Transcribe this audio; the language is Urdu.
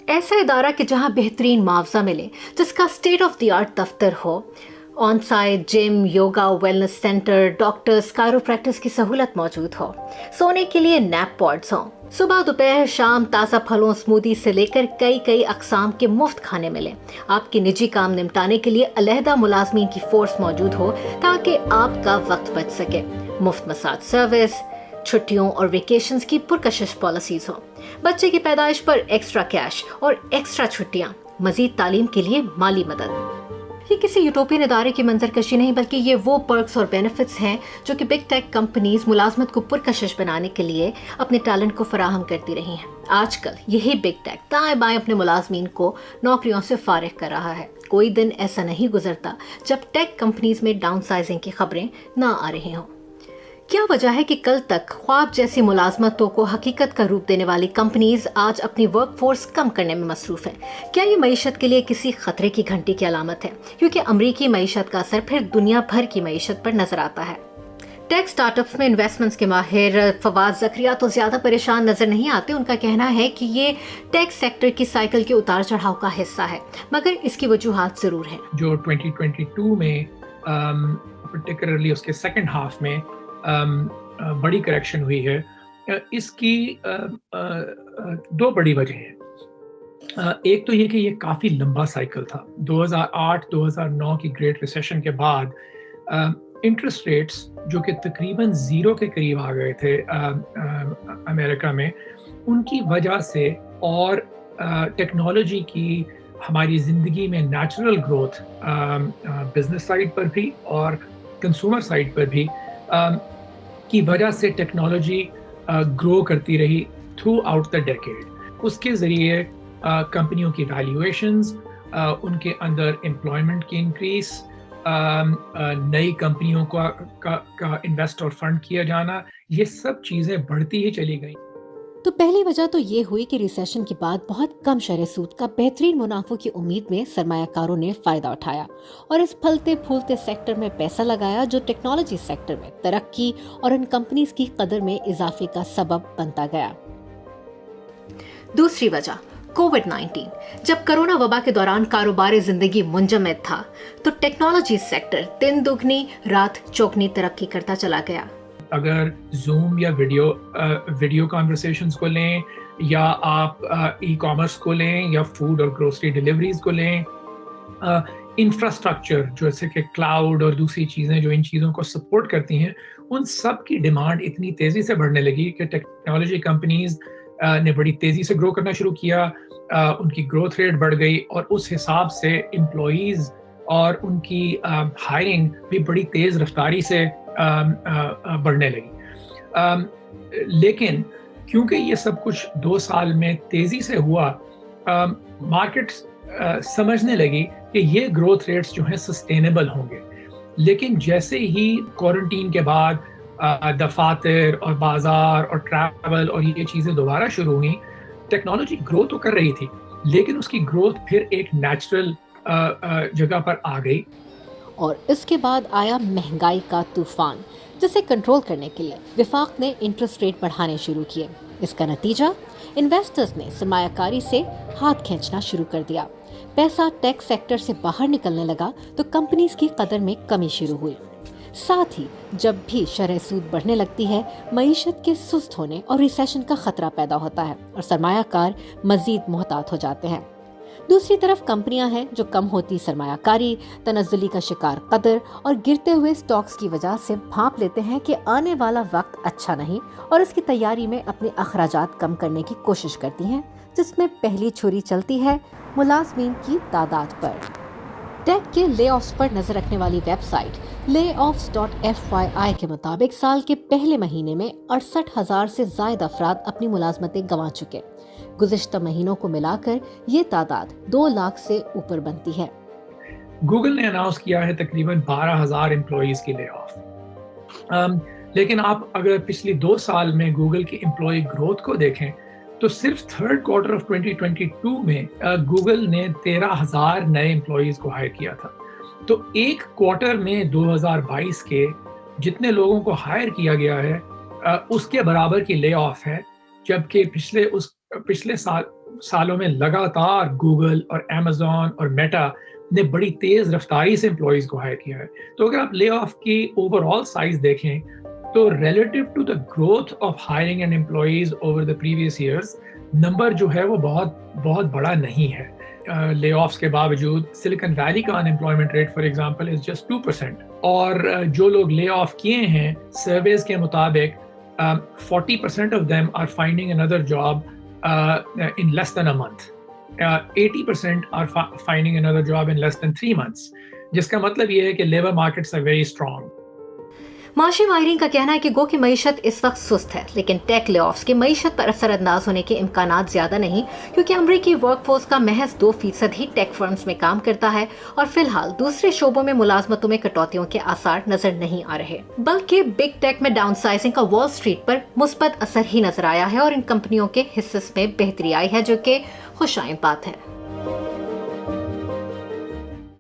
ایسا ادارہ کہ جہاں بہترین معاوضہ ملے، جس کا اسٹیٹ آف دی آرٹ دفتر ہو، on site gym, yoga, wellness centre, doctors, chiropractors کی سہولت موجود ہو، سونے کے لیے نیپ پاڈز ہوں، صبح دوپہر شام تازہ پھلوں اسمودی سے لے کر کئی اقسام کے مفت کھانے ملیں، آپ کے نجی کام نمٹانے کے لیے علیحدہ ملازمین کی فورس موجود ہو تاکہ آپ کا وقت بچ سکے، مفت مساج سروس، چھٹیوں اور ویکیشنز کی پرکشش پالیسیز ہوں، بچے کی پیدائش پر ایکسٹرا کیش اور ایکسٹرا چھٹیاں، مزید تعلیم کے لیے مالی مدد۔ یہ کسی یوٹوپین ادارے کی منظر کشی نہیں، بلکہ یہ وہ پرکس اور بینیفٹس ہیں جو کہ بگ ٹیک کمپنیز ملازمت کو پرکشش بنانے کے لیے اپنے ٹیلنٹ کو فراہم کرتی رہی ہیں۔ آج کل یہی بگ ٹیک دائیں بائیں اپنے ملازمین کو نوکریوں سے فارغ کر رہا ہے۔ کوئی دن ایسا نہیں گزرتا جب ٹیک کمپنیز میں ڈاؤن سائزنگ کی خبریں نہ آ رہی ہوں۔ کیا وجہ ہے کہ کل تک خواب جیسی ملازمتوں کو حقیقت کا روپ دینے والی کمپنیز آج اپنی ورک فورس کم کرنے میں مصروف ہیں؟ کیا یہ معیشت کے لیے کسی خطرے کی گھنٹی کی علامت ہے؟ کیونکہ امریکی معیشت کا اثر پھر دنیا بھر کی معیشت پر نظر آتا ہے۔ ٹیک سٹارٹ اپس میں انویسٹمنٹس کے ماہر فواد زکریا تو زیادہ پریشان نظر نہیں آتے۔ ان کا کہنا ہے کہ یہ ٹیک سیکٹر کی سائیکل کے اتار چڑھاؤ کا حصہ ہے، مگر اس کی وجوہات ضرور ہیں۔ جو 2022 میں پرٹیکولرلی اس کے سیکنڈ ہاف میں بڑی کریکشن ہوئی ہے، اس کی دو بڑی وجہ ہیں۔ ایک تو یہ کہ یہ کافی لمبا سائیکل تھا۔ 2008-2009 کی گریٹ ریسیشن کے بعد انٹرسٹ ریٹس جو کہ تقریباً زیرو کے قریب آ گئے تھے امریکہ میں، ان کی وجہ سے اور ٹیکنالوجی کی ہماری زندگی میں نیچرل گروتھ بزنس سائڈ پر بھی اور کنزیومر سائڈ پر بھی کی وجہ سے ٹیکنالوجی گرو کرتی رہی تھرو آؤٹ دا ڈیکیڈ۔ اس کے ذریعے کمپنیوں کی ویلیویشنز، ان کے اندر امپلائمنٹ کی انکریز، نئی کمپنیوں کا انویسٹ اور فنڈ کیا جانا، یہ سب چیزیں بڑھتی ہی چلی گئیں۔ تو پہلی وجہ تو یہ ہوئی کہ ریسیشن کے بعد بہت کم شرح سود کا بہترین منافع کی امید میں سرمایہ کاروں نے فائدہ اٹھایا اور اس پھلتے پھولتے سیکٹر میں پیسہ لگایا، جو ٹیکنالوجی سیکٹر میں ترقی اور ان کمپنیز کی قدر میں اضافے کا سبب بنتا گیا۔ دوسری وجہ کووڈ-19۔ جب کرونا وبا کے دوران کاروبار زندگی منجمد تھا تو ٹیکنالوجی سیکٹر دن دگنی رات چوگنی ترقی کرتا چلا گیا۔ اگر زوم یا ویڈیو کانورسیشنز کو لیں، یا آپ ای کامرس کو لیں، یا فوڈ اور گروسری ڈیلیوریز کو لیں، انفراسٹرکچر جیسے کہ کلاؤڈ اور دوسری چیزیں جو ان چیزوں کو سپورٹ کرتی ہیں، ان سب کی ڈیمانڈ اتنی تیزی سے بڑھنے لگی کہ ٹیکنالوجی کمپنیز نے بڑی تیزی سے گرو کرنا شروع کیا، ان کی گروتھ ریٹ بڑھ گئی اور اس حساب سے امپلائیز اور ان کی ہائرنگ بھی بڑی تیز رفتاری سے بڑھنے لگی۔ لیکن کیونکہ یہ سب کچھ 2 سال میں تیزی سے ہوا، مارکیٹ سمجھنے لگی کہ یہ گروتھ ریٹس جو ہیں سسٹینیبل ہوں گے۔ لیکن جیسے ہی کوارنٹین کے بعد دفاتر اور بازار اور ٹریول اور یہ چیزیں دوبارہ شروع ہوئیں، ٹیکنالوجی گرو تو کر رہی تھی، لیکن اس کی گروتھ پھر ایک نیچرل جگہ پر آ گئی۔ اور اس کے بعد آیا مہنگائی کا طوفان، جسے کنٹرول کرنے کے لیے وفاق نے انٹرسٹ ریٹ بڑھانے شروع کیے۔ اس کا نتیجہ انویسٹرز نے سرمایہ کاری سے ہاتھ کھینچنا شروع کر دیا۔ پیسہ ٹیک سیکٹر سے باہر نکلنے لگا تو کمپنیز کی قدر میں کمی شروع ہوئی۔ ساتھ ہی جب بھی شرح سود بڑھنے لگتی ہے، معیشت کے سست ہونے اور ریسیشن کا خطرہ پیدا ہوتا ہے اور سرمایہ کار مزید محتاط ہو جاتے ہیں۔ دوسری طرف کمپنیاں ہیں جو کم ہوتی سرمایہ کاری، تنزلی کا شکار قدر اور گرتے ہوئے سٹاکس کی وجہ سے بھانپ لیتے ہیں کہ آنے والا وقت اچھا نہیں، اور اس کی تیاری میں اپنے اخراجات کم کرنے کی کوشش کرتی ہیں، جس میں پہلی چھری چلتی ہے ملازمین کی تعداد پر۔ ٹیک کے لے آفس پر نظر رکھنے والی ویب سائٹ layoffs.fyi کے مطابق سال کے پہلے مہینے میں 68,000 سے زائد افراد اپنی ملازمتیں گنوا چکے۔ گزشتہ مہینوں کو ملا کر یہ تعداد 2 لاکھ سے اوپر بنتی ہے۔ گوگل نے اناؤنس کیا ہے تقریباً 12,000 امپلائیز کی لے آف، لیکن آپ اگر پچھلی 2 سال میں گوگل کی امپلائی گروتھ کو دیکھیں تو صرف تھرڈ کوارٹر آف 2022 میں گوگل نے 13,000 نئے امپلائیز کو ہائر کیا تھا۔ تو ایک کوارٹر میں 2022 کے جتنے لوگوں کو ہائر کیا گیا ہے اس کے برابر کی لے آف ہے، جبکہ پچھلے سال سالوں میں لگاتار گوگل اور امیزون اور میٹا نے بڑی تیز رفتاری سے امپلائیز کو ہائر کیا ہے. تو اگر آپ لے آف کی اوور آل سائز دیکھیں تو relative to the growth of hiring and employees over the previous years number جو ہے وہ بہت بڑا نہیں ہے. لے آفس کے باوجود سلیکن ویلی کا unemployment rate for example is just 2%. اور جو لوگ لے آف کیے ہیں سرویز کے مطابق 40% of them are finding another job in less than a month. 80% are finding another job in less than 3 months. جس کا مطلب یہ ہے کہ labour markets are very strong. معاشی ماہرین کا کہنا ہے کہ گو کہ معیشت اس وقت سست ہے، لیکن ٹیک لے آفس کے معیشت پر اثر انداز ہونے کے امکانات زیادہ نہیں، کیونکہ امریکی ورک فورس کا محض 2% ہی ٹیک فرمز میں کام کرتا ہے اور فی الحال دوسرے شعبوں میں ملازمتوں میں کٹوتیوں کے آثار نظر نہیں آ رہے، بلکہ بگ ٹیک میں ڈاؤن سائزنگ کا وال اسٹریٹ پر مثبت اثر ہی نظر آیا ہے اور ان کمپنیوں کے حصص میں بہتری آئی ہے، جو کہ خوش آئند بات ہے۔